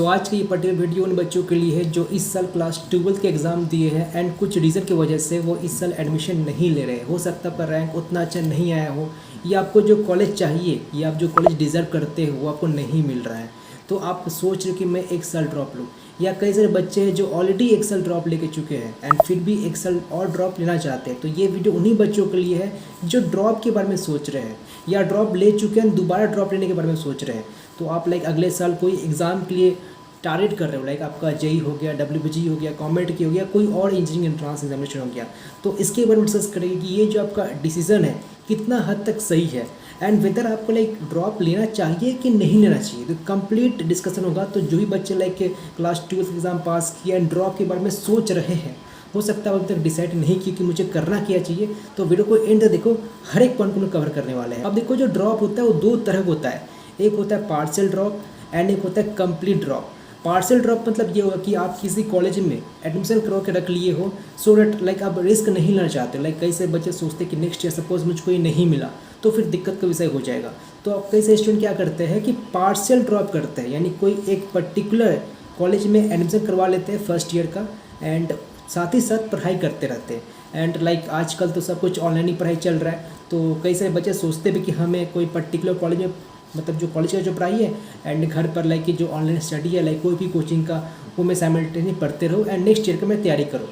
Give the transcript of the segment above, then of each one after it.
आज की ये पर्टिकुलर वीडियो उन बच्चों के लिए है जो इस साल क्लास 12th के एग्ज़ाम दिए हैं एंड कुछ रीज़न की वजह से वो इस साल एडमिशन नहीं ले रहे। हो सकता है पर रैंक उतना अच्छा नहीं आया हो, या आपको जो कॉलेज चाहिए या आप जो कॉलेज डिज़र्व करते हो वो आपको नहीं मिल रहा है। तो आप सोच रहे हो कि मैं एक साल ड्रॉप लूँ, या कई सारे बच्चे हैं जो ऑलरेडी एक साल ड्रॉप लेके चुके हैं एंड फिर भी एक साल और ड्रॉप लेना चाहते हैं। तो ये वीडियो उन्हीं बच्चों के लिए है जो ड्रॉप के बारे में सोच रहे हैं या ड्रॉप ले चुके हैं दोबारा ड्रॉप लेने के बारे में सोच रहे हैं। तो आप अगले साल कोई एग्ज़ाम के लिए टारगेट कर रहे हो, आपका जेई हो गया, WBG हो गया, कॉमेट की हो गया, कोई और इंजीनियरिंग एंट्रांस एग्जामिनेशन हो गया। तो इसके बारे में डिस्कस करेंगे कि ये जो आपका डिसीजन है कितना हद तक सही है एंड वेदर आपको ड्रॉप लेना चाहिए कि नहीं लेना चाहिए। तो कंप्लीट डिस्कशन होगा। तो जो भी बच्चे क्लास 12 एग्ज़ाम पास किया एंड ड्रॉप के बारे में सोच रहे हैं, हो सकता है अभी तक डिसाइड नहीं किया कि मुझे करना क्या चाहिए, तो वीडियो को एंड तक देखो, हर एक पॉइंट को मैं कवर करने वाले हैं। अब देखो, जो ड्रॉप होता है वो दो तरह का होता है। एक होता है पार्शियल ड्रॉप एंड एक होता है कंप्लीट ड्रॉप। पार्शियल ड्रॉप मतलब ये होगा कि आप किसी कॉलेज में एडमिशन करवा के रख लिए हो सो डेट आप रिस्क नहीं लेना चाहते। कई से बच्चे सोचते कि नेक्स्ट ईयर सपोज मुझको ये नहीं मिला तो फिर दिक्कत का विषय हो जाएगा। तो अब कई से स्टूडेंट क्या करते हैं कि पार्शियल ड्रॉप करते हैं, यानी कोई एक पर्टिकुलर कॉलेज में एडमिशन करवा लेते हैं फर्स्ट ईयर का एंड साथ ही साथ पढ़ाई करते रहते हैं। एंड आजकल तो सब कुछ ऑनलाइन ही पढ़ाई चल रहा है, तो कई सारे बच्चे सोचते भी कि हमें कोई पर्टिकुलर कॉलेज में मतलब जो कॉलेज का जो पढ़ाई है एंड घर पर कि जो ऑनलाइन स्टडी है कोई भी कोचिंग का वो मैं साइमल्टेनियसली पढ़ते रहूँ एंड नेक्स्ट ईयर का मैं तैयारी करूँ।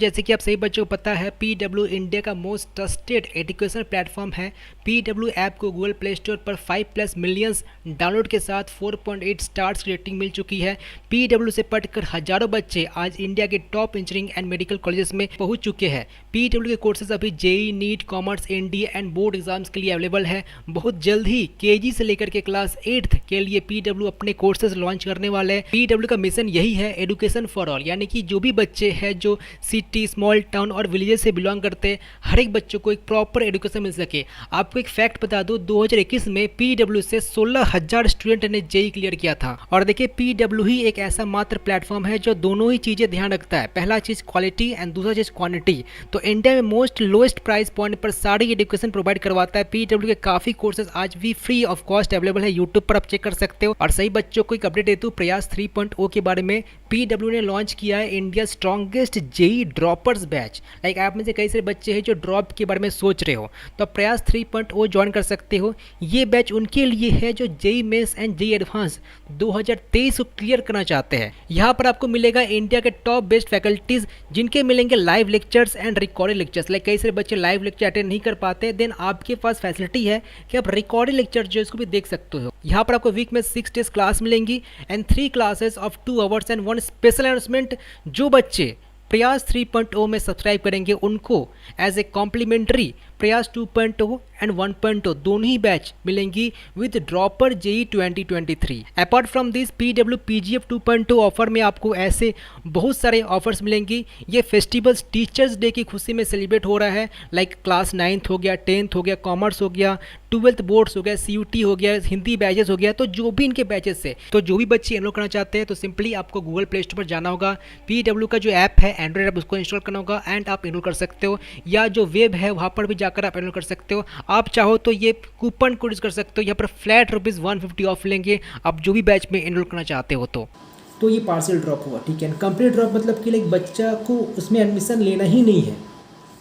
जैसे कि आप सही बच्चों को पता है, PW इंडिया का मोस्ट ट्रस्टेड एजुकेशन प्लेटफॉर्म है। PW ऐप को गूगल प्ले स्टोर पर 5+ मिलियंस डाउनलोड के साथ 4.8 स्टार्स की रेटिंग मिल चुकी है। PW से पढ़कर हजारों बच्चे आज इंडिया के top engineering and medical colleges में पहुंच चुके हैं। PW के कोर्सेज अभी JEE, NEET, commerce, NDA and board exams के लिए अवेलेबल है। बहुत जल्द ही KG से लेकर के क्लास 8th के लिए PW अपने कोर्सेज लॉन्च करने वाले हैं। PW का मिशन यही है, एजुकेशन फॉर ऑल, यानी कि जो भी बच्चे हैं जो सिटी, स्मॉल टाउन और विलेजेस से बिलोंग करते हैं, हर एक बच्चों को एक प्रॉपर एजुकेशन मिल सके। आपको एक फैक्ट बता दूं, 2021 में PW से 16,000 स्टूडेंट ने जेई क्लियर किया था। और देखिए, PW ही एक ऐसा मात्र प्लेटफॉर्म है जो दोनों ही चीजें ध्यान रखता है। पहला चीज क्वालिटी एंड दूसरा चीज क्वांटिटी। तो इंडिया में मोस्ट लोएस्ट प्राइस पॉइंट पर सारी एजुकेशन प्रोवाइड करवाता है। PW के काफी कोर्सेज आज भी फ्री ऑफ कॉस्ट अवेलेबल है, यूट्यूब पर आप चेक कर सकते हो। और सही बच्चों को एक अपडेट देता हूं, प्रयास 3.0 के बारे में। PW ने लॉन्च किया है India strongest JEE droppers batch. आप में से कई सारे बच्चे हैं जो ड्रॉप के बारे में सोच रहे हो, तो प्रयास 3.0 ज्वाइन कर सकते हो। ये बैच उनके लिए है जो JEE mains and JEE advance 2023 को क्लियर करना चाहते हैं। यहाँ पर आपको मिलेगा इंडिया के टॉप बेस्ट फैकल्टीज, जिनके मिलेंगे live lectures and recorded lectures. कई सारे बच्चे लाइव लेक्चर अटेंड नहीं कर पाते, देन आपके पास फैसिलिटी है कि आप रिकॉर्डेड लेक्चर जो इसको भी देख सकते हो। यहाँ पर आपको वीक में 6 डेज क्लास मिलेंगी and 3 classes of 2 hours and 1 special announcement. जो बच्चे प्रयास 3.0 में सब्सक्राइब करेंगे उनको एज ए कॉम्प्लीमेंट्री प्रयास 2.0 एंड 1.0 दोनों ही बैच मिलेंगी with dropper JEE 2023। Apart from this, PW PGF 2.0 offer में आपको ऐसे बहुत सारे ऑफर्स मिलेंगी। ये फेस्टिवल्स टीचर्स डे की खुशी में सेलिब्रेट हो रहा है। क्लास 9th हो गया, 10th हो गया, कॉमर्स हो गया, 12th बोर्ड्स हो गया, CUT हो गया, हिंदी बैचेस हो गया। तो जो भी इनके बैचेस से तो जो भी बच्चे एनरोल करना चाहते हैं तो सिंपली आपको गूगल प्ले स्टोर पर जाना होगा। PW का जो ऐप है एंड्रॉइड ऐप, उसको इंस्टॉल करना होगा एंड आप एनरोल कर सकते हो, या जो वेब है वहाँ पर भी जाकर आप एनरोल कर सकते हो। आप चाहो तो ये कूपन कोड यूज कर सकते हो, यहाँ पर फ्लैट ₹150 ऑफ लेंगे आप जो भी बैच में एनरोल करना चाहते हो। तो ये पार्शियल ड्रॉप हुआ, ठीक है। कंप्लीट ड्रॉप मतलब कि बच्चा को उसमें एडमिशन लेना ही नहीं है,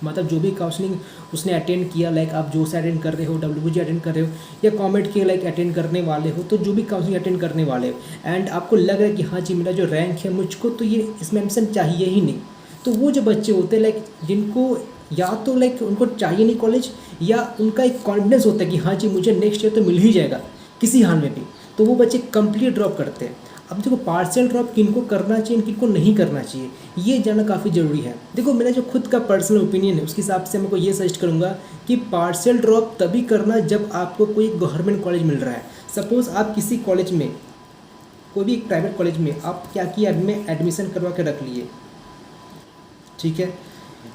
मतलब जो भी काउंसलिंग उसने अटेंड किया, आप जो से अटेंड कर रहे हो, WBG अटेंड कर रहे हो या कॉमेट के अटेंड करने वाले हो, तो जो भी काउंसलिंग अटेंड करने वाले हो एंड आपको लग रहा है कि हाँ जी मेरा जो रैंक है मुझको तो ये इसमें एडमिशन चाहिए ही नहीं, तो वो जो बच्चे होते हैं जिनको या तो उनको चाहिए नहीं कॉलेज, या उनका एक कॉन्फिडेंस होता है कि हाँ जी मुझे नेक्स्ट ईयर तो मिल ही जाएगा किसी हाल में भी, तो वो बच्चे कंप्लीट ड्रॉप करते हैं। अब देखो, पार्शियल ड्रॉप किनको करना चाहिए किनको नहीं करना चाहिए ये जानना काफ़ी ज़रूरी है। देखो, मेरा जो खुद का पर्सनल ओपिनियन है उसके हिसाब से मैं को ये सजेस्ट करूँगा कि पार्शियल ड्रॉप तभी करना जब आपको कोई गवर्नमेंट कॉलेज मिल रहा है। सपोज़ आप किसी कॉलेज में, कोई भी एक प्राइवेट कॉलेज में आप क्या किया, में एडमिशन करवा के रख लिए, ठीक है,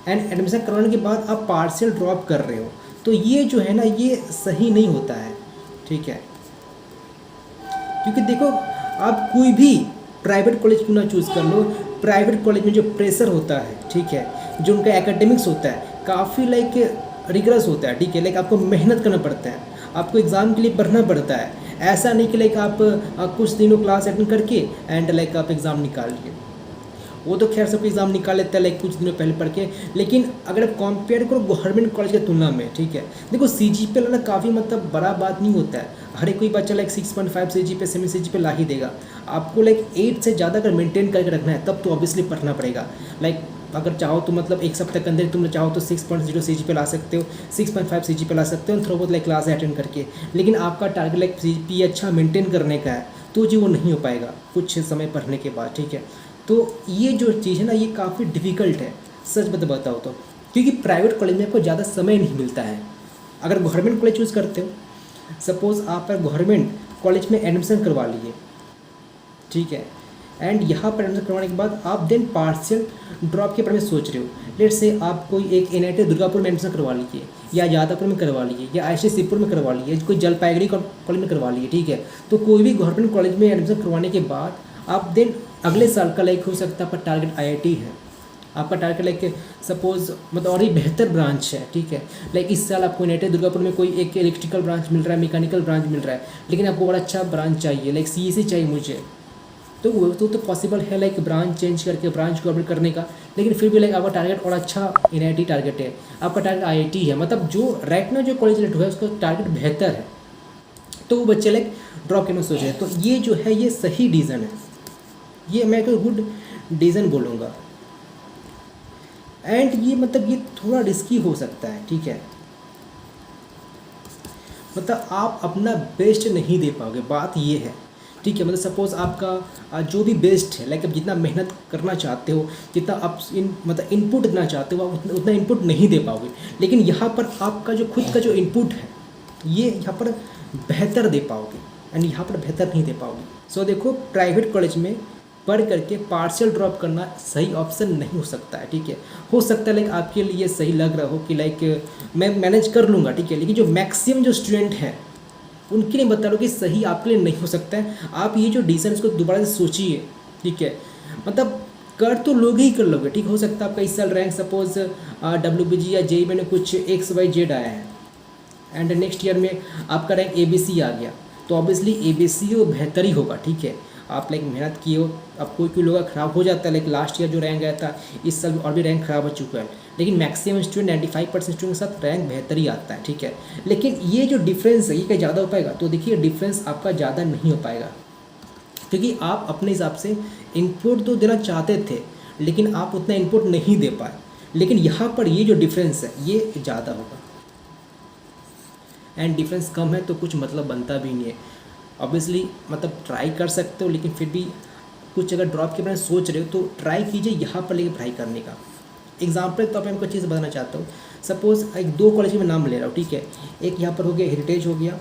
एंड एडमिशन करवाने के बाद आप पार्शियल ड्रॉप कर रहे हो, तो ये जो है ना ये सही नहीं होता है, ठीक है। क्योंकि देखो, आप कोई भी प्राइवेट कॉलेज क्यों ना चूज़ कर लो, प्राइवेट कॉलेज में जो प्रेशर होता है, ठीक है, जो उनका एकेडमिक्स होता है काफ़ी रिगरस होता है, ठीक है, आपको मेहनत करना पड़ता है, आपको एग्ज़ाम के लिए पढ़ना पड़ता है ऐसा नहीं कि लाइक आप कुछ दिनों क्लास अटेंड करके एंड लाइक आप एग्ज़ाम निकाल लिए। वो तो खैर सब एग्ज़ाम निकाल लेता है लाइक कुछ दिनों पहले पढ़ के, लेकिन अगर आप कंपेयर करो गवर्नमेंट कॉलेज की तुलना में, ठीक है, देखो CGPA लाना काफ़ी मतलब बड़ा बात नहीं होता है। हर एक कोई बच्चा लाइक 6.5 CGPA 7 CGPA ला ही देगा। आपको लाइक 8 से ज़्यादा अगर मेंटेन करके रखना है तब तो ऑब्वियसली पढ़ना पड़ेगा। लाइक अगर चाहो तो मतलब एक सप्ताह के अंदर तुम चाहो तो 6.0 CGPA ला सकते हो, 6.5 CGPA ला सकते हो थोड़ा बहुत लाइक क्लास अटेंड करके। लेकिन आपका टारगेट लाइक CGPA अच्छा मेंटेन करने का है तो जी वो नहीं हो पाएगा कुछ समय पढ़ने के बाद, ठीक है। तो ये जो चीज़ है ना ये काफ़ी डिफ़िकल्ट है सच बताओ तो, क्योंकि प्राइवेट कॉलेज में आपको ज़्यादा समय नहीं मिलता है। अगर गवर्नमेंट कॉलेज चूज़ करते हो, सपोज़ आप गवर्नमेंट कॉलेज में एडमिशन करवा लिए, ठीक है, एंड यहाँ पर एडमिशन करवाने के बाद आप देन पार्शियल ड्रॉप के बारे में सोच रहे हो। लेट से आप कोई एक NIT दुर्गापुर में एडमिशन करवा लीजिए, या यादवपुर में करवा लीजिए, या IIT शिवपुर में करवा लीजिए, कोई जलपाईगुड़ी कॉलेज में करवा लीजिए, ठीक है। तो कोई भी गवर्नमेंट कॉलेज में एडमिशन करवाने के बाद आप देन अगले साल का लाइक हो सकता है आपका टारगेट IIT है, आपका टारगेट लाइक सपोज मतलब और ही बेहतर ब्रांच है, ठीक है। लाइक इस साल आपको NIT दुर्गापुर में कोई एक इलेक्ट्रिकल ब्रांच मिल रहा है, मैकेनिकल ब्रांच मिल रहा है, लेकिन आपको बड़ा अच्छा ब्रांच चाहिए, लाइक CEC चाहिए मुझे, तो वो तो पॉसिबल है लाइक ब्रांच चेंज करके ब्रांच को अपडेट करने का। लेकिन फिर भी लाइक आपका टारगेट और अच्छा NIT टारगेट है, आपका टारगेट IIT है, मतलब जो राइट ना जो कॉलेज लेट हुआ है उसका टारगेट बेहतर है, तो वो बच्चे लाइक ड्रॉप करने सोच रहे हैं। तो ये जो है ये सही डिसीजन है, ये मैं कोई गुड डिसीजन बोलूँगा। एंड ये मतलब ये थोड़ा रिस्की हो सकता है, ठीक है, मतलब आप अपना बेस्ट नहीं दे पाओगे, बात ये है, ठीक है। मतलब सपोज़ आपका जो भी बेस्ट है लाइक आप जितना मेहनत करना चाहते हो, जितना आप मतलब इनपुट देना चाहते हो आप उतना इनपुट नहीं दे पाओगे। लेकिन यहाँ पर आपका जो खुद का जो इनपुट है ये यहाँ पर बेहतर दे पाओगे, एंड यहाँ पर बेहतर नहीं दे पाओगे। सो देखो प्राइवेट कॉलेज में पढ़ करके पार्शियल ड्रॉप करना सही ऑप्शन नहीं हो सकता है, ठीक है। हो सकता है लाइक आपके लिए सही लग रहा हो कि लाइक मैं मैनेज कर लूँगा, ठीक है, लेकिन जो मैक्सिमम जो स्टूडेंट हैं उनके लिए बता रहा हूँ कि सही आपके लिए नहीं हो सकता है। आप ये जो डिसीजन इसको दोबारा से सोचिए, ठीक है, मतलब कर तो लोग ही कर लोगे, ठीक। हो सकता है आपका इस साल रैंक सपोज WBG या JEE में कुछ XYZ आया है, एंड नेक्स्ट ईयर में आपका रैंक ABC आ गया, तो ऑब्वियसली ABC वो बेहतर ही होगा, ठीक है। आप लाइक मेहनत किए हो, अब कोई लोग खराब हो जाता है, लाइक लास्ट ईयर जो रैंक आया था इस साल और भी रैंक खराब हो चुका है, लेकिन मैक्सिमम स्टूडेंट 95% स्टूडेंट के साथ रैंक बेहतर ही आता है, ठीक है। लेकिन ये जो डिफरेंस है ये क्या ज़्यादा हो पाएगा? तो देखिए डिफरेंस आपका ज़्यादा नहीं हो पाएगा, क्योंकि आप अपने हिसाब से इनपुट तो देना चाहते थे लेकिन आप उतना इनपुट नहीं दे पाए। लेकिन यहाँ पर ये जो डिफरेंस है ये ज़्यादा होगा, एंड डिफरेंस कम है तो कुछ मतलब बनता भी नहीं है। ऑब्वियसली मतलब ट्राई कर सकते हो, लेकिन फिर भी कुछ अगर ड्रॉप के बारे में सोच रहे हो तो ट्राई कीजिए यहाँ पर लेके पढ़ाई करने का। एग्जाम्पल तो मैं आपको चीज़ बताना चाहता हूँ। सपोज़ एक 2 कॉलेज में नाम ले रहा हूँ, ठीक है, एक यहाँ पर हो गया हेरिटेज हो गया,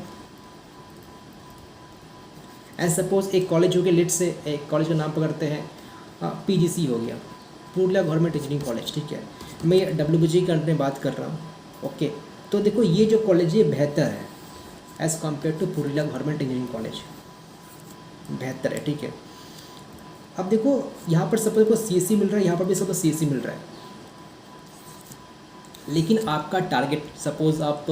एंड सपोज़ एक कॉलेज हो गया, लेट से एक कॉलेज का नाम पकड़ते हैं PGC हो गया, पुरुलिया गवर्नमेंट इंजीनियरिंग कॉलेज, ठीक है। मैं WBG के अंडर में बात कर रहा हूँ, ओके। तो देखो ये जो कॉलेज ये बेहतर है as compare to Purulia government engineering college, बेहतर है, ठीक है। अब देखो यहाँ पर सपोज को CSE मिल रहा है, यहाँ पर भी सपोज CSE मिल रहा है, लेकिन आपका टारगेट सपोज़ आप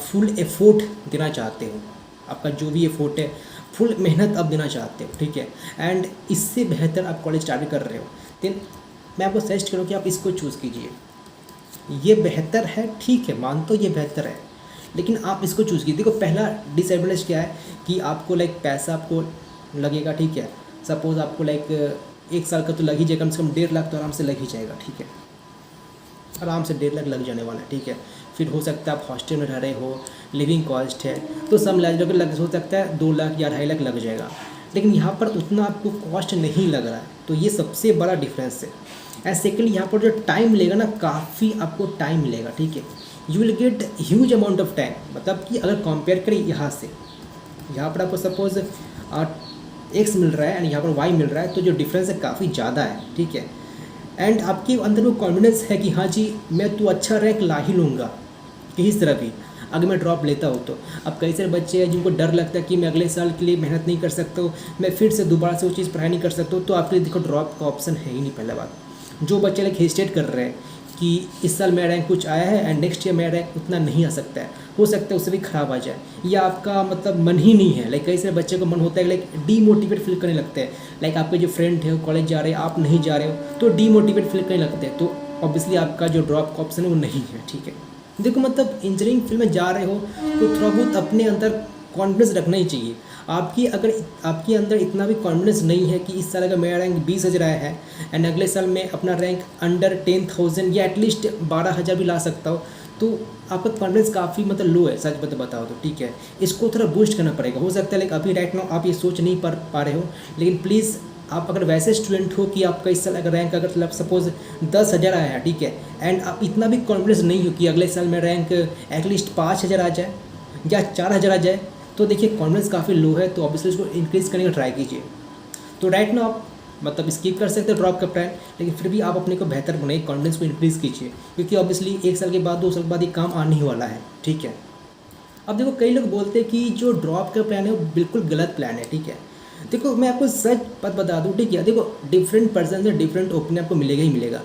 फुल एफोर्ट देना चाहते हो, आपका जो भी एफोर्ट है फुल मेहनत आप देना चाहते हो, ठीक है, एंड इससे बेहतर आप कॉलेज टारगेट कर रहे हो, देन मैं आपको सजेस्ट करूँ कि आप इसको चूज़ कीजिए। ये बेहतर है, ठीक है, मानता हूँ ये बेहतर है, लेकिन आप इसको चूज़ कीजिए। देखो पहला डिसएडवांटेज क्या है कि आपको लाइक पैसा आपको लगेगा, ठीक है। सपोज़ आपको लाइक 1 साल का तो लग ही जाएगा, कम से कम 1.5 लाख तो आराम से लग ही जाएगा, ठीक है, आराम से 1.5 लाख लग जाने वाला है, ठीक है। फिर हो सकता है आप हॉस्टल में रह रहे हो, लिविंग कॉस्ट है, तो सब लग हो सकता है 2 लाख या 2.5 लाख लग जाएगा, लेकिन यहाँ पर उतना आपको कॉस्ट नहीं लग रहा है, तो ये सबसे बड़ा डिफरेंस है। एंड सेकेंड यहाँ पर जो टाइम मिलेगा ना, काफ़ी आपको टाइम मिलेगा, ठीक है, you will get huge amount of time. मतलब कि अगर कंपेयर करें यहाँ से, यहाँ पर आपको सपोज X मिल रहा है एंड यहाँ पर Y मिल रहा है, तो जो डिफरेंस है काफ़ी ज़्यादा है, ठीक है। एंड आपके अंदर वो कॉन्फिडेंस है कि हाँ जी मैं तो अच्छा रैंक ला ही लूँगा किसी तरह भी, अगर मैं ड्रॉप लेता हूँ तो। अब कई सारे बच्चे हैं जिनको डर लगता है कि मैं अगले साल के लिए मेहनत नहीं कर सकता हूँ, मैं फिर से दोबारा से वो चीज़ पढ़ाई नहीं कर सकता हूँ, तो आपके लिए देखो ड्रॉप का ऑप्शन है ही नहीं। पहला बात, जो बच्चे लाइक हेजिटेट कर रहे हैं कि इस साल मेरा रैंक कुछ आया है एंड नेक्स्ट ईयर मेरा रैंक उतना नहीं आ सकता है, हो सकता है उससे भी ख़राब आ जाए, या आपका मतलब मन ही नहीं है। लाइक कई सारे बच्चे को मन होता है लाइक डीमोटिवेट फील करने लगते हैं। लाइक आपके जो फ्रेंड है वो कॉलेज जा रहे हैं, आप नहीं जा रहे हो, तो डीमोटिवेट फील करने लगते हैं, तो ऑब्वियसली आपका जो ड्रॉप का ऑप्शन है वो नहीं है। ठीक है, देखो मतलब इंजीनियरिंग फील्ड में जा रहे हो तो थोड़ा बहुत अपने अंदर कॉन्फिडेंस रखना ही चाहिए। अगर आपके अंदर इतना भी कॉन्फिडेंस नहीं है कि इस साल अगर मेरा रैंक 20,000 आया है एंड अगले साल मैं अपना रैंक अंडर 10,000 या एटलीस्ट 12,000 भी ला सकता हूँ, तो आपका कॉन्फिडेंस काफ़ी मतलब लो है, सच बताओ तो। ठीक है, इसको थोड़ा बूस्ट करना पड़ेगा। हो सकता है लाइक अभी राइट नाउ आप ये सोच नहीं पा रहे हो, लेकिन प्लीज़ आप अगर वैसे स्टूडेंट हो कि आपका इस साल अगर रैंक अगर सपोज 10,000 आया है, ठीक है, एंड आप इतना भी कॉन्फिडेंस नहीं हो कि अगले साल में रैंक एटलीस्ट 5,000 आ जाए या 4,000 आ जाए, तो देखिए कॉन्फिडेंस काफ़ी लो है, तो ऑब्वियसली उसको इंक्रीज़ करने का ट्राई कीजिए। तो राइट नाउ आप मतलब स्किप कर सकते हो ड्रॉप का प्लान, लेकिन फिर भी आप अपने को बेहतर बनाइए, कॉन्फिडेंस को इंक्रीज़ कीजिए, क्योंकि ऑब्वियसली 1 साल के बाद 2 साल के बाद ये काम आने ही वाला है। ठीक है, अब देखो कई लोग बोलते हैं कि जो ड्रॉप का प्लान है वो बिल्कुल गलत प्लान है। ठीक है, देखो मैं आपको सच बात बता दूँ, ठीक है, देखो डिफरेंट पर्सन से डिफरेंट ओपिनियन आपको मिलेगा ही मिलेगा,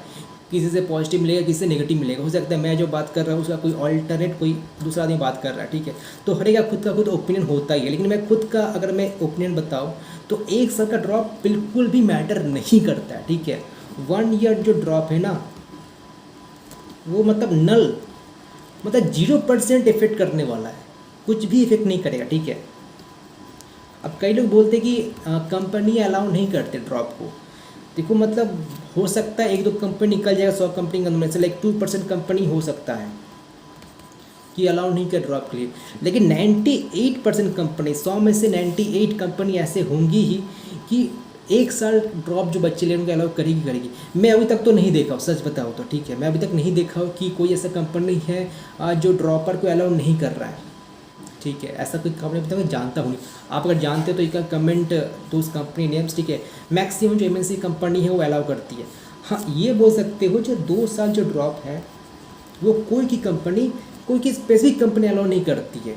किसी से पॉजिटिव मिलेगा, किसी से नेगेटिव मिलेगा। हो सकता है मैं जो बात कर रहा हूँ उसका कोई ऑल्टरनेट कोई दूसरा आदमी बात कर रहा है। ठीक है, तो हर एक का खुद ओपिनियन होता ही है, लेकिन मैं खुद का अगर मैं ओपिनियन बताऊँ तो 1 साल का ड्रॉप बिल्कुल भी मैटर नहीं करता है। ठीक है, 1 ईयर जो ड्रॉप है ना वो मतलब नल, मतलब 0% इफेक्ट करने वाला है, कुछ भी इफेक्ट नहीं करेगा। ठीक है, अब कई लोग बोलते हैं कि कंपनी अलाउ नहीं करते ड्रॉप को। देखो मतलब हो सकता है 1-2 कंपनी निकल जाएगा 100 कंपनी के अंदर में से, लाइक 2% कंपनी हो सकता है कि अलाउ नहीं कर ड्रॉप के लिए, लेकिन 98% कंपनी, 100 में से 98 कंपनी ऐसे होंगी ही कि 1 साल ड्रॉप जो बच्चे ले उनके अलाउ करेगी। मैं अभी तक तो नहीं देखा हूँ, सच बताओ तो। ठीक है, मैं अभी तक नहीं देखा हूँ कि कोई ऐसा कंपनी है जो ड्रॉपर को अलाउ नहीं कर रहा है। ठीक है, ऐसा कोई कंपनी अभी तक मैं जानता हूँ नहीं। आप अगर जानते हो तो एक कमेंट तो उस कंपनी नेम्स। ठीक है, मैक्सिमम जो MNC कंपनी है वो अलाउ करती है। हाँ, ये बोल सकते हो जो 2 साल जो ड्रॉप है वो कोई की स्पेसिफिक कंपनी अलाउ नहीं करती है।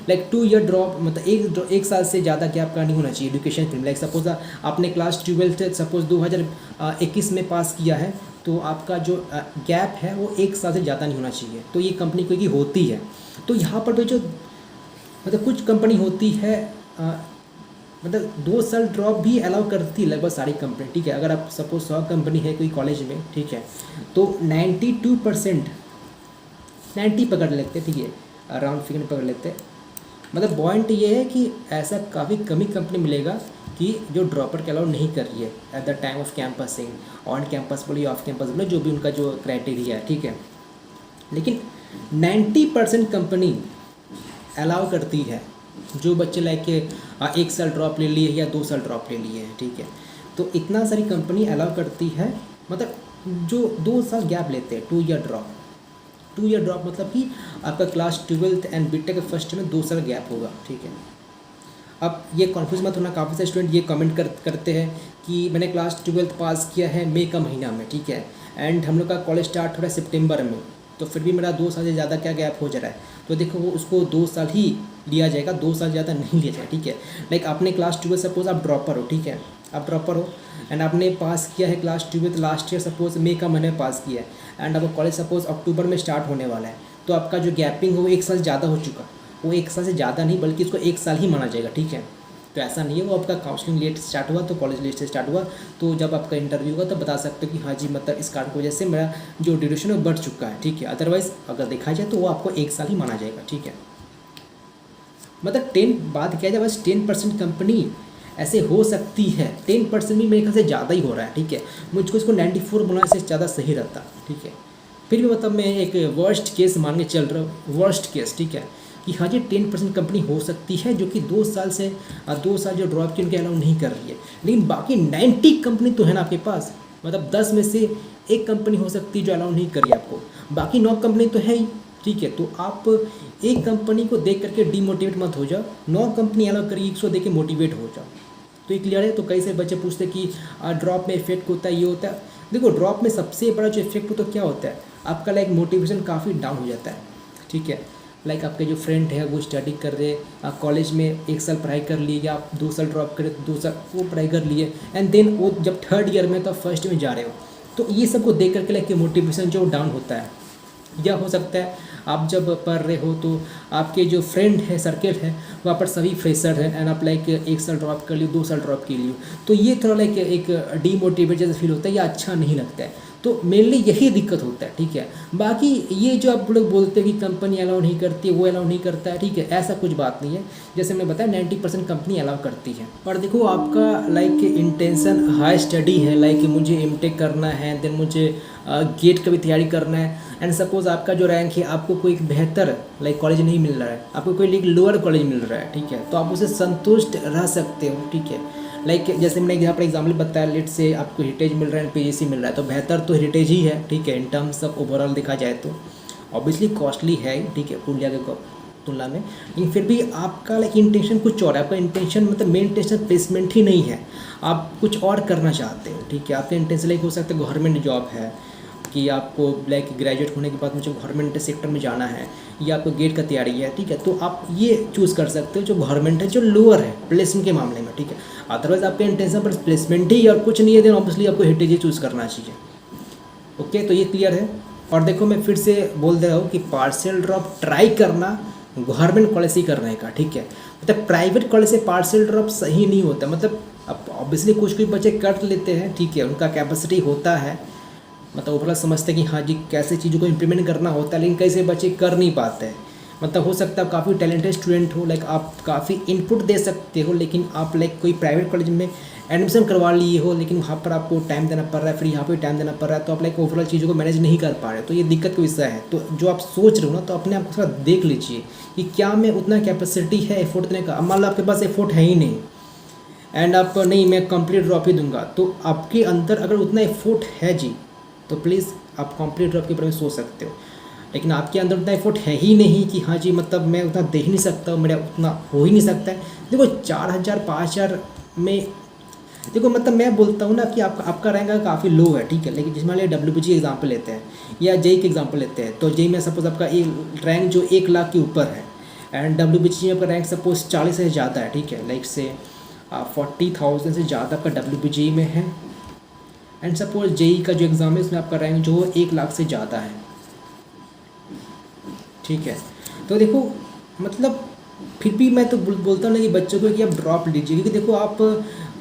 लाइक 2 ईयर ड्रॉप मतलब एक साल से ज़्यादा गैप का नहीं होना चाहिए एजुकेशन फील्ड। लाइक सपोज आपने क्लास 12 सपोज 2021 में पास किया है, तो आपका जो गैप है वो 1 साल से ज़्यादा नहीं होना चाहिए, तो ये कंपनी कोई की होती है। तो यहाँ पर तो जो मतलब कुछ कंपनी होती है मतलब 2 साल ड्रॉप भी अलाउ करती है लगभग सारी कंपनी। ठीक है, अगर आप सपोज 100 कंपनी है कोई कॉलेज में, ठीक है, तो 92% 90 पकड़ लेते, ठीक है, अराउंड फिगर पकड़ लेते। मतलब पॉइंट ये है कि ऐसा काफ़ी कम ही कंपनी मिलेगा कि जो ड्रॉपर के अलाउ नहीं कर रही है at the time of campusing, on campus बोलो या ऑफ कैंपस बोलो, जो भी उनका जो क्राइटेरिया है। ठीक है, लेकिन 90% कंपनी अलाउ करती है जो बच्चे लाइक के 1 साल ड्रॉप ले लिए या 2 साल ड्रॉप ले लिए हैं। ठीक है, तो इतना सारी कंपनी अलाउ करती है, मतलब जो 2 साल गैप लेते हैं, 2 ईयर ड्रॉप मतलब कि आपका क्लास 12 एंड बीटेक के फर्स्ट में 2 साल गैप होगा। ठीक है, अब ये कन्फ्यूज मत होना, काफ़ी सारे स्टूडेंट ये कमेंट करते हैं कि मैंने क्लास 12 पास किया है मई का महीना में, ठीक है, एंड हम लोग का कॉलेज स्टार्ट हो रहा है सितंबर में, तो फिर भी मेरा 2 साल से ज़्यादा क्या गैप हो जा रहा है। तो देखो वो उसको 2 साल ही लिया जाएगा, 2 साल ज़्यादा नहीं लिया जाएगा। ठीक है, लाइक आपने क्लास 12 सपोज आप ड्रॉपर हो, ठीक है, आप ड्रॉपर हो एंड आपने पास किया है क्लास 12 लास्ट ईयर सपोज मई का महीने में पास किया है एंड आपका कॉलेज सपोज अक्टूबर में स्टार्ट होने वाला है, तो आपका जो गैपिंग हो वो 1 साल ज़्यादा हो चुका, वो 1 साल से ज़्यादा नहीं बल्कि इसको 1 साल ही माना जाएगा। ठीक है, तो ऐसा नहीं है वो आपका काउंसलिंग लेट स्टार्ट हुआ तो कॉलेज लेट से स्टार्ट हुआ, तो जब आपका इंटरव्यू होगा तो बता सकते हो कि हाँ जी मतलब इस कारण की वजह से मेरा जो ड्यूरेशन है वो बढ़ चुका है। ठीक है, अदरवाइज़ अगर देखा जाए तो वो आपको 1 साल ही माना जाएगा। ठीक है, मतलब 10 बात किया जाए बस 10% कंपनी ऐसे हो सकती है, 10% भी मेरे ख्याल से ज़्यादा ही हो रहा है। ठीक है, मुझको इसको 94 बनाने से ज़्यादा सही रहता। ठीक है, फिर भी मतलब मैं एक वर्स्ट केस मान के चल रहा हूँ, वर्स्ट केस। ठीक है, कि हाँ जी 10% कंपनी हो सकती है जो कि 2 साल जो ड्रॉप की उनके अलाउ नहीं कर रही है, लेकिन बाकी 90 कंपनी तो है ना आपके पास, मतलब 10 में से 1 कंपनी हो सकती है जो अलाउ नहीं कर रही है आपको, बाकी 9 कंपनी तो है ही। ठीक है, तो आप एक कंपनी को देख करके डीमोटिवेट मत हो जाओ, 9 कंपनी अलाउ करिए, 100 देख के मोटिवेट हो जाओ। तो ये क्लियर है। तो कई सारे बच्चे पूछते हैं कि ड्रॉप में इफेक्ट होता है, ये होता है। देखो ड्रॉप में सबसे बड़ा जो इफेक्ट होता है क्या होता है, आपका लाइक मोटिवेशन काफ़ी डाउन हो जाता है। ठीक है, लाइक आपके जो फ्रेंड है वो स्टडी कर रहे हैं कॉलेज में, 1 साल पढ़ाई कर लिए या आप 2 साल ड्रॉप करे, 2 साल वो पढ़ाई कर लिए एंड देन वो जब 3rd ईयर में तो फर्स्ट में जा रहे हो, तो ये सबको देख करके लाइक मोटिवेशन जो डाउन होता है। या हो सकता है आप जब पढ़ रहे हो तो आपके जो फ्रेंड है, सर्कल है, वहाँ पर सभी फ्रेशर हैं एंड आप लाइक 1 साल ड्रॉप कर लियो, 2 साल ड्रॉप कर लियो, तो ये थोड़ा लाइक एक डीमोटिवेट जैसा फील होता है, या अच्छा नहीं लगता है। तो मेनली यही दिक्कत होता है, ठीक है। बाकी ये जो आप लोग बोलते हैं कि कंपनी अलाउ नहीं करती, वो अलाउ नहीं करता है, ठीक है, ऐसा कुछ बात नहीं है। जैसे मैंने बताया 90% कंपनी अलाउ करती है। और देखो आपका लाइक इंटेंशन हाई स्टडी है, लाइक मुझे एमटेक करना है, देन मुझे गेट का भी तैयारी करना है, एंड सपोज आपका जो रैंक है आपको कोई बेहतर लाइक कॉलेज नहीं मिल रहा है, आपको कोई लाइक लोअर कॉलेज मिल रहा है, ठीक है, तो आप उसे संतुष्ट रह सकते हो, ठीक है। लाइक जैसे मैंने यहाँ पर एग्जाम्पल बताया, लेट से आपको हेरिटेज मिल रहा है, पीजीसी मिल रहा है, तो बेहतर तो हेरिटेज ही है, ठीक है, इन टर्म्स ऑफ ओवरऑल देखा जाए तो। ऑब्वियसली कॉस्टली है, ठीक है, पुरुलिया के तुलना में, लेकिन फिर भी आपका लाइक इंटेंशन कुछ और है। आपका इंटेंशन मतलब मेन इंटेंशन प्लेसमेंट ही नहीं है, आप कुछ और करना चाहते हो, ठीक है। आपका इंटेंशन लाइक हो सकता है गवर्नमेंट जॉब है, कि आपको लाइक ग्रेजुएट होने के बाद मुझे गवर्नमेंट सेक्टर में जाना है, या आपको गेट का तैयारी है, ठीक है, तो आप ये चूज़ कर सकते हो जो गवर्नमेंट है, जो लोअर है प्लेसमेंट के मामले में, ठीक है। अदरवाइज आपके इंटेंशन पर प्लेसमेंट ही और कुछ नहीं है, देन ऑब्वियसली आपको हेरिटेज ही चूज़ करना चाहिए। ओके, तो ये क्लियर है। और देखो मैं फिर से बोल दे रहा हूँ कि पार्शियल ड्रॉप ट्राई करना गवर्नमेंट कॉलेज से ही करने का, ठीक है। मतलब प्राइवेट कॉलेज से पार्शियल ड्रॉप सही नहीं होता। मतलब अब ऑब्वियसली कुछ बच्चे कर लेते हैं, ठीक है, उनका कैपेसिटी होता है, मतलब ओवरऑल समझते हैं कि हाँ जी कैसे चीज़ों को इम्प्लीमेंट करना होता है, लेकिन कैसे बच्चे कर नहीं पाते हैं। मतलब हो सकता है काफ़ी टैलेंटेड स्टूडेंट हो, लाइक आप काफ़ी इनपुट दे सकते हो, लेकिन आप लाइक कोई प्राइवेट कॉलेज में एडमिशन करवा लिए हो, लेकिन वहाँ पर आपको टाइम देना पड़ रहा है, फिर यहाँ पर टाइम देना पड़ रहा है, तो आप लाइक ओवरऑल चीज़ों को मैनेज नहीं कर पा रहे, तो ये दिक्कत का विषय है। तो जो आप सोच रहे हो ना, तो अपने आप को थोड़ा देख लीजिए कि क्या मैं उतना कैपेसिटी है एफोर्ट देने का। मान लो आपके पास एफोर्ट है ही नहीं एंड आप नहीं मैं कंप्लीट ड्रॉप ही दूंगा, तो आपके अंदर अगर उतना एफोर्ट है जी, तो प्लीज़ आप कंप्लीट ड्रॉप के बारे में सोच सकते हो। लेकिन आपके अंदर उतना एफोर्ट है ही नहीं कि हाँ जी मतलब मैं उतना दे ही नहीं सकता हूँ, मेरा उतना हो ही नहीं सकता है। देखो 4000 5000 में, देखो मतलब मैं बोलता हूँ ना कि आपका रैंक काफ़ी लो है, ठीक है, लेकिन जिसमें लिए WBG एग्जाम्पल लेते हैं या जेई के एग्जाम्पल लेते हैं, तो जेई में सपोज आपका एक रैंक जो 1 लाख के ऊपर है, एंड WBG में आपका रैंक सपोज 40 से ज़्यादा है, ठीक है, लाइक से 40,000 से ज़्यादा आपका WBG में है, एंड सपोज जेई का जो एग्ज़ाम है उसमें आपका रैंक जो 1 लाख से ज़्यादा है, ठीक है। तो देखो मतलब फिर भी मैं तो बोलता हूँ ना कि बच्चों को कि आप ड्रॉप लीजिए, क्योंकि देखो आप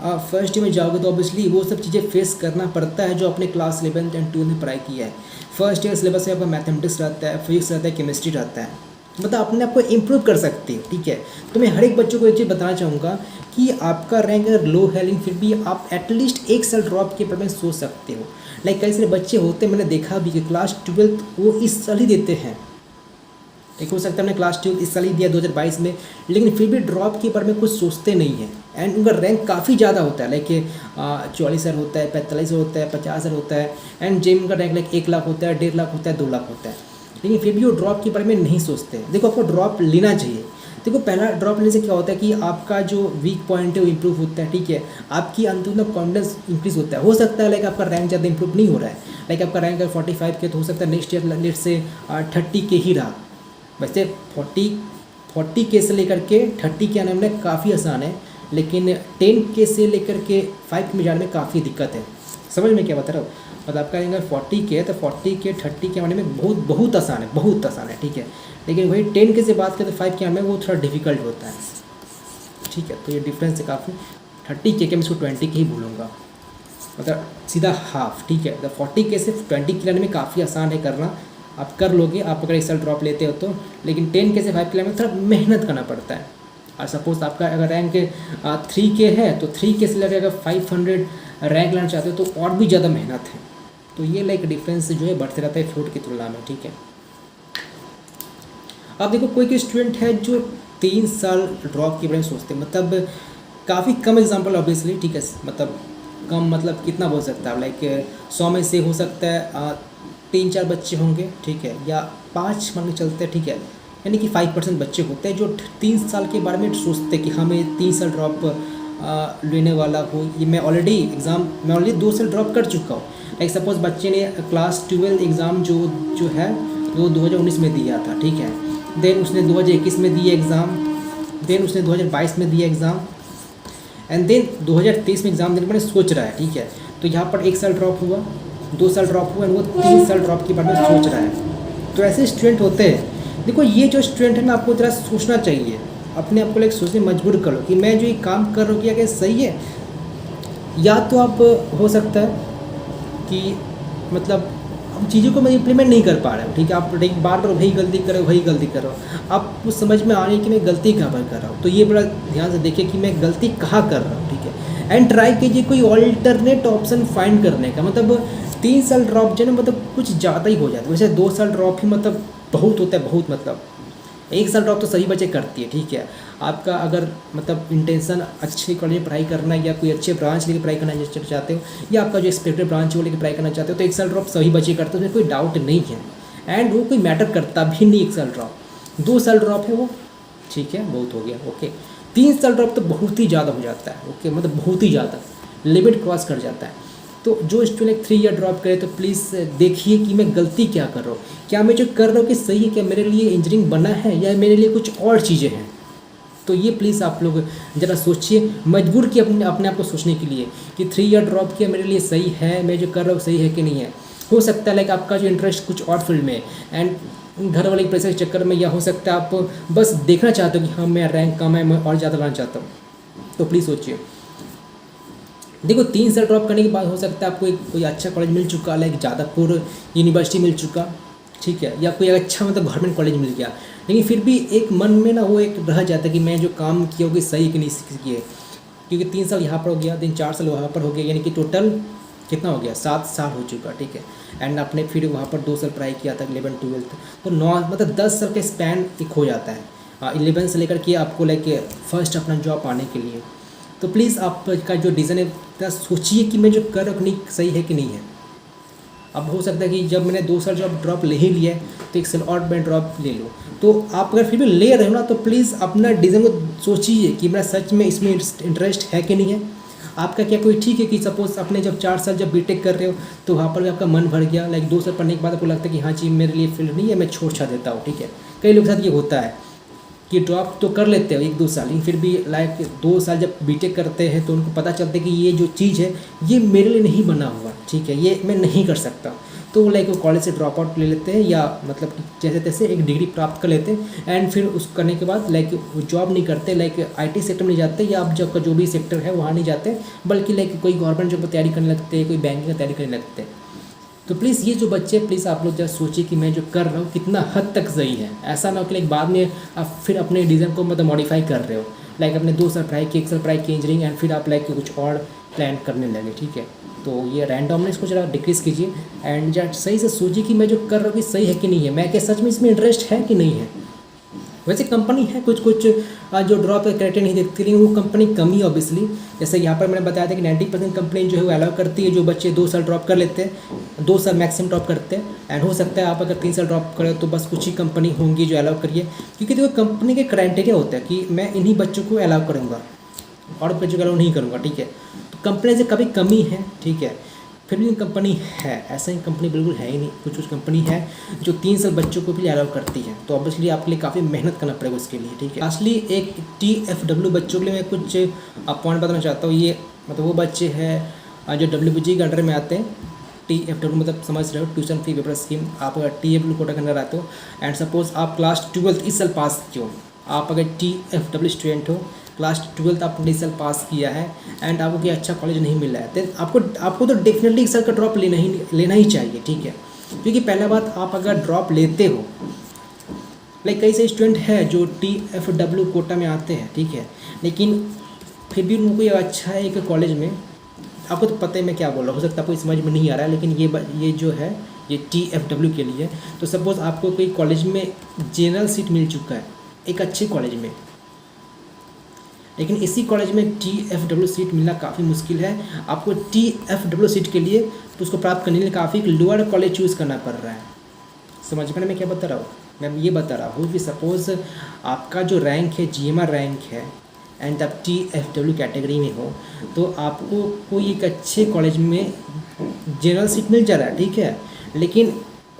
फर्स्ट ईयर में जाओगे तो ऑब्वियसली वो सब चीज़ें फेस करना पड़ता है जो अपने क्लास 11th एंड 12th में पढ़ाई किया है। फर्स्ट ईयर सिलेबस में आपका मैथमेटिक्स रहता है, फिजिक्स रहता है, केमिस्ट्री रहता है, मतलब अपने आप को इम्प्रूव कर सकते हो, ठीक है। तो मैं हर एक बच्चों को एक चीज़ बताना चाहूँगा कि आपका रैंक अगर लो है, लेकिन फिर भी आप एटलीस्ट 1 साल ड्रॉप के बारे में सोच सकते हो। लाइक कई सारे बच्चे होते हैं, मैंने देखा भी कि क्लास 12th वो इस साल ही देते हैं, एक हो सकता है हमने क्लास 12 इस साल ही दिया 2022 में, लेकिन फिर भी ड्रॉप के बारे में कुछ सोचते नहीं हैं, एंड उनका रैंक काफ़ी ज़्यादा होता है, लाइक 44,000 होता है, 45,000 होता है, 50,000 होता है, एंड जेम का रैंक लाइक 1 लाख होता है, 1.5 लाख होता है, 2 लाख होता है, लेकिन फिर भी वो ड्रॉप के बारे में नहीं सोचते। देखो आपको ड्रॉप लेना चाहिए। देखो पहला ड्रॉप लेने से क्या होता है कि आपका जो वीक पॉइंट है वो इंप्रूव होता है, ठीक है, आपकी अंदर कॉन्फिडेंस इंक्रीज होता है। हो सकता है लाइक आपका रैंक ज़्यादा इंप्रूव नहीं हो रहा है, लाइक आपका रैंक अगर 45 के, तो हो सकता है नेक्स्ट ईयर लेट से 30 के ही रहा। वैसे 40 के से लेकर के 30 के आने में काफ़ी आसान है, लेकिन 10 के से लेकर के 5 में जाने में काफ़ी दिक्कत है। समझ में क्या बता रहा हूँ, मतलब आपका अगर 40 के तो 40 के 30 के आने में बहुत आसान है, बहुत आसान है, ठीक है, लेकिन वही 10 के से बात करें तो 5 के आने में वो थोड़ा डिफिकल्ट होता है, ठीक है। तो ये डिफरेंस है काफ़ी। 30 के मैं इसको 20 के ही बोलूँगा, मतलब सीधा हाफ, ठीक है। तो 40 के से 20 के आने में काफ़ी आसान है करना, आप कर लोगे आप अगर 1 साल ड्रॉप लेते हो तो, लेकिन 10 के से 5 के लिए थोड़ा मेहनत करना पड़ता है। और सपोज आपका अगर रैंक 3 के है तो 3 के से लेकर अगर 500 रैंक लाना चाहते हो तो और भी ज़्यादा मेहनत है। तो ये लाइक डिफरेंस जो है बढ़ते रहता है फ्लोट की तुलना में, ठीक है। अब देखो कोई स्टूडेंट है जो 3 साल ड्रॉप के बारे में सोचते हैं, मतलब काफ़ी कम एग्जाम्पल ऑब्वियसली, ठीक है, मतलब कम मतलब कितना बोल सकता है, लाइक 100 में से हो सकता है 3-4 बच्चे होंगे, ठीक है, या 5 मान के चलते हैं, ठीक है, यानी कि 5% बच्चे होते हैं जो 3 साल के बारे में सोचते हैं कि हमें 3 साल ड्रॉप लेने वाला हो। ये मैं ऑलरेडी 2 साल ड्रॉप कर चुका हूँ। लाइक सपोज बच्चे ने क्लास 12 एग्ज़ाम जो है वो 2019 में दिया था, ठीक है, देन उसने 2021 में दिया एग्ज़ाम, देन उसने 2022 में दिया एग्ज़ाम, एंड देन 2023 में एग्ज़ाम देने के बाद सोच रहा है, ठीक है। तो यहाँ पर 1 साल ड्रॉप हुआ, 2 साल ड्रॉप हुआ है, वो 3 साल ड्रॉप के बारे में सोच रहा है। तो ऐसे स्टूडेंट होते हैं। देखो ये जो स्टूडेंट है ना, आपको ज़रा सोचना चाहिए, अपने आप को लाइक सोचने मजबूर कर लो कि मैं जो ये काम कर रहा हूँ क्या सही है। या तो आप हो सकता है कि मतलब अब चीज़ों को मैं इम्प्लीमेंट नहीं कर पा रहा हूँ, ठीक है, आप एक बार वही गलती करो वही गलती करो, आपको समझ में आ रही है कि मैं गलती कहाँ पर कर रहा हूँ। तो ये बड़ा ध्यान से देखिए कि मैं गलती कहाँ कर रहा हूँ, ठीक है। एंड ट्राई कीजिए कोई ऑल्टरनेट ऑप्शन फाइंड करने का। मतलब 3 साल ड्रॉप जो है ना, मतलब कुछ ज़्यादा ही हो जाता है। वैसे 2 साल ड्रॉप ही मतलब बहुत होता है, बहुत मतलब 1 साल ड्रॉप तो सभी बच्चे करती है, ठीक है। आपका अगर मतलब इंटेंशन अच्छी कॉलेज में पढ़ाई करना है या कोई अच्छे ब्रांच लेके पढ़ाई करना चाहते हो, या आपका जो एक्सपेक्टेड ब्रांच है वो लेके पढ़ाई करना चाहते हो, तो 1 साल ड्रॉप सभी बच्चे करते हो, उसमें कोई डाउट नहीं है। एंड वो कोई मैटर करता भी नहीं 1 साल ड्रॉप। 2 साल ड्रॉप है वो, ठीक है, बहुत हो गया, ओके। 3 साल ड्रॉप तो बहुत ही ज़्यादा हो जाता है, ओके, मतलब बहुत ही ज़्यादा लिमिट क्रॉस कर जाता है। तो जो स्टूडेंट 3 ईयर ड्रॉप करे तो प्लीज़ देखिए कि मैं गलती क्या कर रहा हूँ, क्या मैं जो कर रहा हूँ कि सही है, क्या मेरे लिए इंजीनियरिंग बना है या मेरे लिए कुछ और चीज़ें हैं। तो ये प्लीज़ आप लोग ज़रा सोचिए, मजबूर किए अपने आप को सोचने के लिए कि 3 ईयर ड्रॉप किया मेरे लिए सही है, मैं जो कर रहा हूँ सही है कि नहीं है। हो सकता है लाइक आपका जो इंटरेस्ट कुछ और फील्ड में है एंड घर वाले प्रेशर के चक्कर में, या हो सकता है आप बस देखना चाहते हो कि हाँ मेरा रैंक कम है, मैं और ज़्यादा लाना चाहता हूँ। तो प्लीज़ सोचिए। देखो 3 साल ड्रॉप करने के बाद हो सकता है आपको कोई अच्छा कॉलेज मिल चुका, लाइक जादवपुर यूनिवर्सिटी मिल चुका, ठीक है, या कोई अच्छा मतलब गवर्नमेंट कॉलेज मिल गया। लेकिन फिर भी एक मन में ना वो एक रह जाता है कि मैं जो काम किया होगी सही कि नहीं किए, क्योंकि 3 साल यहाँ पर हो गया, दिन 4 साल वहाँ पर हो गया, यानी कि टोटल कितना हो गया, 7 साल हो चुका, ठीक है। एंड आपने फिर वहाँ पर 2 साल पढ़ाई किया था 11th 12th, तो 9 मतलब 10 साल का स्पैन एक हो जाता है 11 से लेकर के आपको लाइक फर्स्ट अपना जॉब पाने के लिए। तो प्लीज़ आपका जो डिज़ाइन है सोचिए कि मैं जो कर रहा हूँ नहीं सही है कि नहीं है। अब हो सकता है कि जब मैंने 2 साल जॉब ड्रॉप ले ही लिया है तो 1 साल और मैं ड्रॉप ले लूँ। तो आप अगर फिर भी ले रहे हो ना, तो प्लीज़ अपना डिज़ाइन को सोचिए कि मेरा सच में इसमें इंटरेस्ट है कि नहीं है। आपका क्या कोई ठीक है कि सपोज़ अपने जब 4 साल जब बीटेक कर रहे हो तो वहाँ पर भी आपका मन भर गया, लाइक 2 साल पढ़ने के बाद आपको लगता है कि हाँ जी मेरे लिए फील्ड नहीं है, मैं छोड़ छा देता हूँ, ठीक है। कई लोग के साथ ये होता है कि ड्रॉप तो कर लेते हो 1-2 साल, लेकिन फिर भी लाइक 2 साल जब बीटेक करते हैं तो उनको पता चलता है कि ये जो चीज़ है ये मेरे लिए नहीं बना हुआ, ठीक है, ये मैं नहीं कर सकता। तो वो लाइक वो कॉलेज से ड्रॉप आउट ले लेते हैं, या मतलब जैसे तैसे एक डिग्री प्राप्त कर लेते हैं। एंड फिर उस करने के बाद लाइक जॉब नहीं करते, लाइक आईटी सेक्टर में नहीं जाते, या आप जब का जो भी सेक्टर है वहाँ नहीं जाते, बल्कि लाइक कोई गवर्नमेंट जॉब की तैयारी करने लगते हैं, कोई बैंकिंग की तैयारी करने लगते हैं। तो प्लीज़ ये जो बच्चे, प्लीज़ आप लोग जरा सोचिए कि मैं जो कर रहा हूँ कितना हद तक सही है। ऐसा ना हो कि लाइक बाद में आप फिर अपने डिज़ाइन को मतलब मॉडिफाई कर रहे हो, लाइक अपने 2 साल पढ़ाई की, 1 साल पढ़ाई की इंजीनियरिंग, एंड फिर आप लाइक कुछ और प्लान करने लगे, ठीक है। तो ये रैंडमनेस को जरा डिक्रीज़ कीजिए एंड जरा सही से सोचिए कि मैं जो कर रहा हूँ कि सही है कि नहीं है, मैं क्या सच में इसमें इंटरेस्ट है कि नहीं है। वैसे कंपनी है कुछ जो ड्रॉप क्राइटेरिया नहीं देखती, लेकिन वो कंपनी कम ही ऑब्वियसली। जैसे यहाँ पर मैंने बताया था कि 90% कंपनी जो है वो अलाउ करती है जो बच्चे 2 साल ड्रॉप कर लेते हैं, 2 साल मैक्सिमम ड्रॉप करते हैं। एंड हो सकता है आप अगर 3 साल ड्रॉप करें तो बस कुछ ही कंपनी होंगी जो अलाउ करिए, क्योंकि देखो कंपनी के क्राइटेरिया होता है कि मैं इन्हीं बच्चों को अलाउ करूँगा और बच्चों को अलाउ नहीं करूँगा, ठीक है। तो कंपनी से कभी कमी है, ठीक है, फिर भी कंपनी है, ऐसा ही कंपनी बिल्कुल है ही नहीं। कुछ कंपनी है जो 3 साल बच्चों को भी अलाउ करती है, तो ऑब्वियसली आपके लिए काफ़ी मेहनत करना पड़ेगा उसके लिए, ठीक है। लास्टली एक TFW बच्चों के लिए मैं कुछ पॉइंट बताना चाहता हूँ। ये मतलब वो बच्चे हैं जो WBG के अंडर में आते हैं। TFW मतलब समझ रहे हो, ट्यूशन फी वेवर स्कीम। आप अगर TFW कोटा के अंदर आते हो एंड सपोज आप क्लास 12th इस साल पास किए हो, आप अगर TFW स्टूडेंट हो, क्लास 12th आपने इस साल पास किया है एंड आपको कोई अच्छा कॉलेज नहीं मिल रहा है, तो आपको तो डेफिनेटली 1 साल का ड्रॉप लेना ही चाहिए, ठीक है। क्योंकि पहला बात, आप अगर ड्रॉप लेते हो, लाइक कई सारे स्टूडेंट हैं जो TFW कोटा में आते हैं, ठीक है, लेकिन फिर भी उनको ये अच्छा है एक कॉलेज में, आपको तो पता है मैं क्या बोल रहा हूँ, हो सकता है आपको समझ में नहीं आ रहा है, लेकिन ये जो है ये TFW के लिए। तो सपोज़ आपको कोई कॉलेज में जनरल सीट मिल चुका है एक अच्छे कॉलेज में, लेकिन इसी कॉलेज में TFW सीट मिलना काफ़ी मुश्किल है। आपको TFW सीट के लिए तो उसको प्राप्त करने के लिए काफ़ी लोअर कॉलेज चूज़ करना पड़ रहा है। समझ में मैं क्या बता रहा हूँ, मैं ये बता रहा हूँ कि सपोज़ आपका जो रैंक है GMR रैंक है एंड आप TFW कैटेगरी में हो, तो आपको कोई एक अच्छे कॉलेज में जनरल सीट मिल जा रहा है, ठीक है, लेकिन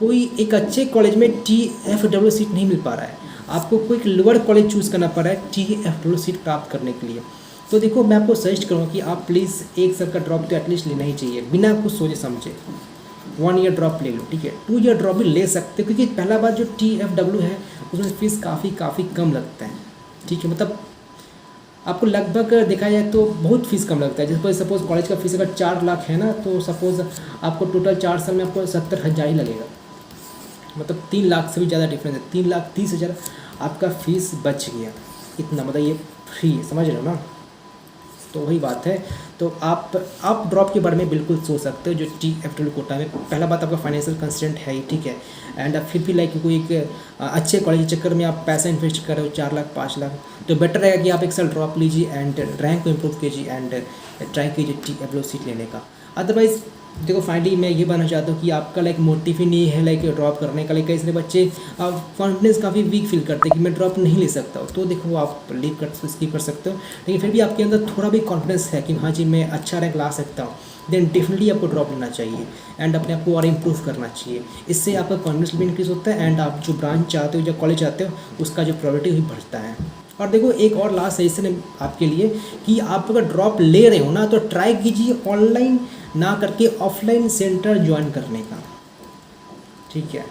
कोई एक अच्छे कॉलेज में TFW सीट नहीं मिल पा रहा है। आपको कोई लोअर कॉलेज चूज़ करना पड़ रहा है TFW सीट प्राप्त करने के लिए। तो देखो मैं आपको सजेस्ट करूँगा कि आप प्लीज़ 1 साल का ड्रॉप तो एटलीस्ट लेना ही चाहिए बिना कुछ सोचे समझे। 1 ईयर ड्रॉप ले लो, ठीक है, 2 ईयर ड्रॉप भी ले सकते हो, क्योंकि पहला बात जो TFW है उसमें फ़ीस काफ़ी कम लगता है, ठीक है, मतलब आपको लगभग देखा जाए तो बहुत फीस कम लगता है। जैसे सपोज़ कॉलेज का फीस अगर 4 लाख है ना, तो सपोज़ आपको टोटल 4 साल में आपको 70,000 ही लगेगा, मतलब 3 लाख से भी ज़्यादा डिफरेंस है, 3,30,000 आपका फ़ीस बच गया, इतना, मतलब ये फ्री है, समझ रहे हो ना। तो वही बात है, तो आप ड्रॉप के बारे में बिल्कुल सोच सकते हो जो TFW कोटा में। पहला बात आपका फाइनेंशियल कंस्ट्रेंट है ही, ठीक है, एंड फिर भी लाइक कोई एक अच्छे कॉलेज के चक्कर में आप पैसा इन्वेस्ट कर रहे हो 4 लाख 5 लाख, तो बेटर रहेगा कि आप एक साल ड्रॉप लीजिए एंड रैंक को इम्प्रूव कीजिए एंड ट्राई कीजिए TFW सीट लेने का। अदरवाइज़ देखो फाइनली मैं ये बताना चाहता हूँ कि आपका लाइक मोटिव ही नहीं है लाइक ड्रॉप करने का। लाइक कई सारे बच्चे कॉन्फिडेंस काफ़ी वीक फील करते हैं कि मैं ड्रॉप नहीं ले सकता हूँ, तो देखो आप स्किप कर सकते हो, लेकिन फिर भी आपके अंदर थोड़ा भी कॉन्फिडेंस है कि हाँ जी मैं अच्छा रैंक ला सकता हूँ, देन डेफिनेटली आपको ड्रॉप लेना चाहिए एंड अपने आप को और इम्प्रूव करना चाहिए। इससे आपका कॉन्फिडेंस भी इंक्रीज़ होता है एंड आप जो ब्रांच चाहते हो या कॉलेज चाहते हो उसका जो प्रोबेबिलिटी भी बढ़ता है। और देखो एक और लास्ट सजेशन है आपके लिए कि आप अगर ड्रॉप ले रहे हो ना, तो ट्राई कीजिए ऑनलाइन ना करके ऑफलाइन सेंटर ज्वाइन करने का, ठीक है।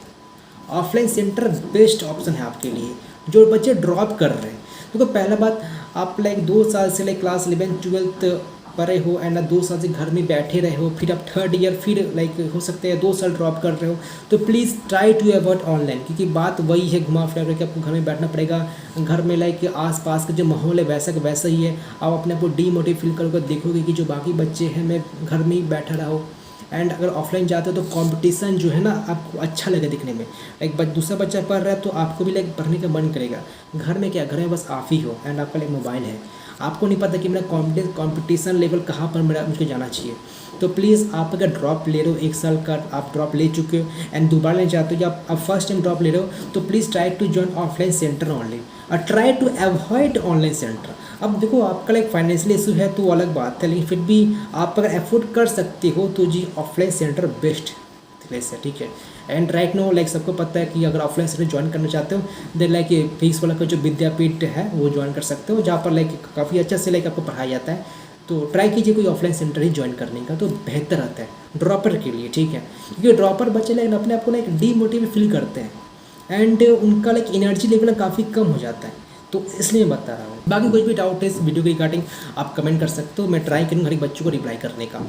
ऑफलाइन सेंटर बेस्ट ऑप्शन है आपके लिए जो बच्चे ड्रॉप कर रहे हैं। देखो पहला बात, आप लाइक 2 साल से लाइक क्लास 11 12 पढ़े हो एंड 2 साल से घर में बैठे रहे हो, फिर आप 3rd ईयर फिर लाइक हो सकते हैं 2 साल ड्रॉप कर रहे हो, तो please try to avoid online, क्योंकि बात वही है घुमा फिरा कि आपको घर में बैठना पड़ेगा। घर में लाइक आसपास का जो माहौल है वैसा का वैसा ही है, आप अपने आप को डीमोटिव फील करोगे, देखोगे कि जो बाकी बच्चे हैं मैं घर में ही बैठा रहा हूँ। एंड अगर ऑफलाइन जाते हो तो कंपटीशन जो है ना आपको अच्छा लगे दिखने में, लाइक दूसरा बच्चा पढ़ रहा है तो आपको भी लाइक पढ़ने का मन करेगा। घर में क्या, घर में बस आप ही हो एंड आपका लाइक मोबाइल है, आपको नहीं पता कि मेरा कंपटीशन लेवल कहाँ पर मुझे जाना चाहिए। तो प्लीज़ आप अगर ड्रॉप ले रहे हो 1 साल का, आप ड्रॉप ले चुके हो एंड दोबारा लेना चाहते हो या आप फर्स्ट टाइम ड्रॉप ले रहे हो, तो please try to join offline centre only और try to avoid online centre. अब देखो आपका लाइक फाइनेंशियल इशू है तो अलग बात है, लेकिन फिर भी आप अगर अफोर्ड कर सकते हो तो जी ऑफलाइन सेंटर बेस्ट प्लेस है, ठीक है। एंड राइट नो लाइक सबको पता है कि अगर ऑफलाइन सेंटर ज्वाइन करना चाहते हो देन लाइक फीस वाला का जो विद्यापीठ है वो ज्वाइन कर सकते हो, जहाँ पर लाइक काफ़ी अच्छा से लाइक आपको पढ़ाया जाता है। तो ट्राई कीजिए कोई ऑफलाइन सेंटर ही ज्वाइन करने का, तो बेहतर रहता है ड्रॉपर के लिए, ठीक है, क्योंकि ड्रॉपर बच्चे लाइक अपने आप को लाइक डीमोटिवेट फील करते हैं एंड उनका लाइक एनर्जी लेवल काफ़ी कम हो जाता है, तो इसलिए मैं बता रहा हूँ। बाकी कोई भी डाउट है इस वीडियो के रिगार्डिंग आप कमेंट कर सकते हो, मैं ट्राई करूँगा हर एक बच्चों को रिप्लाई करने का।